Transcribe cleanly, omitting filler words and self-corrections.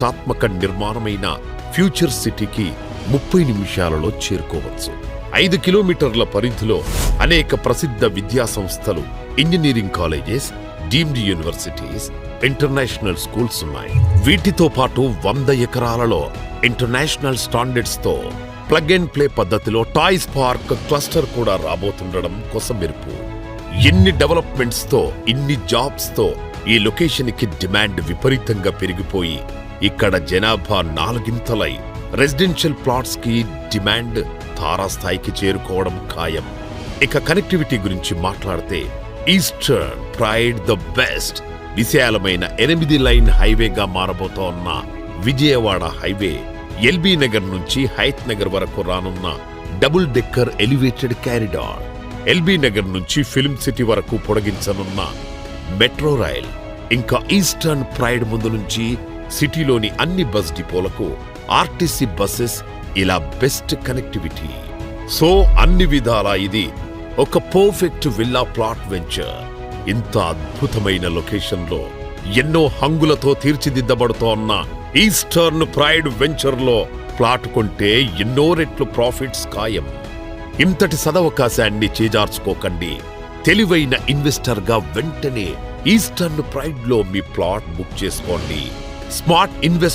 ప్రతిష్టాత్మక నిర్మాణమైన ఫ్యూచర్ సిటీకి 30 నిమిషాలలో చేరుకోవచ్చు. 5 కిలోమీటర్ల పరిధిలో అనేక ప్రసిద్ధ విద్యా సంస్థలు, engineering colleges, deemed universities, international schools ఉన్నాయి. వీటితో పాటు 100 ఎకరాలలో ఇంటర్నేషనల్ స్టాండర్డ్స్ తో ప్లగ్ అండ్ ప్లే పద్ధతిలో టాయ్స్ పార్క్ క్లస్టర్ కూడా రాబోతుండడం కొసమెరుపు. ఎన్ని డెవలప్మెంట్స్ తో, ఇన్ని జాబ్స్ తో ఈ లొకేషన్ కి డిమాండ్ విపరీతంగా పెరిగిపోయి ఇక్కడ జనాభా 4 రెసిడెన్షియల్ ప్లాట్స్ కి డిమాండ్ తారాస్థాయికి చేరుకోవడం ఖాయం. ఇక కనెక్టివిటీ గురించి మాట్లాడితే ఈస్టర్న్ ప్రైడ్ ద బెస్ట్ విశాలమైన 8 లైన్ హైవేగా మారబోతోన్న విజయవాడ హైవే, ఎల్బీ నగర్ నుంచి హైత్ నగర్ వరకు రానున్న double decker elevated corridor, L B Nagar నుంచి ఫిల్మ్ సిటీ వరకు పొడిగించనున్న మెట్రో రైల్, ఇంకా ఈస్టర్న్ ప్రైడ్ ముందు నుంచి సిటీలోని అన్ని బస్ డిపోలకు ఆర్టీసీ బస్సెస్, ఇలా బెస్ట్ కనెక్టివిటీ. సో అన్ని విధాలా ఇది ఒక పర్ఫెక్ట్ విల్లా ప్లాట్ వెంచర్. ఇంత అద్భుతమైన లొకేషన్లో ఎన్నో హంగులతో తీర్చిదిద్దబడుతోన్న ఈస్టర్న్ ప్రైడ్ వెంచర్లో ప్లాట్ కొంటే ఎన్నో రెట్లు ప్రాఫిట్స్ ఖాయం. ఇంతటి సదవకాశాన్ని చేజార్చుకోకండి. తెలివైన ఇన్వెస్టర్గా వెంటనే ఈస్టర్న్ ప్రైడ్ లో మీ ప్లాట్ బుక్ చేసుకోండి. Smart invest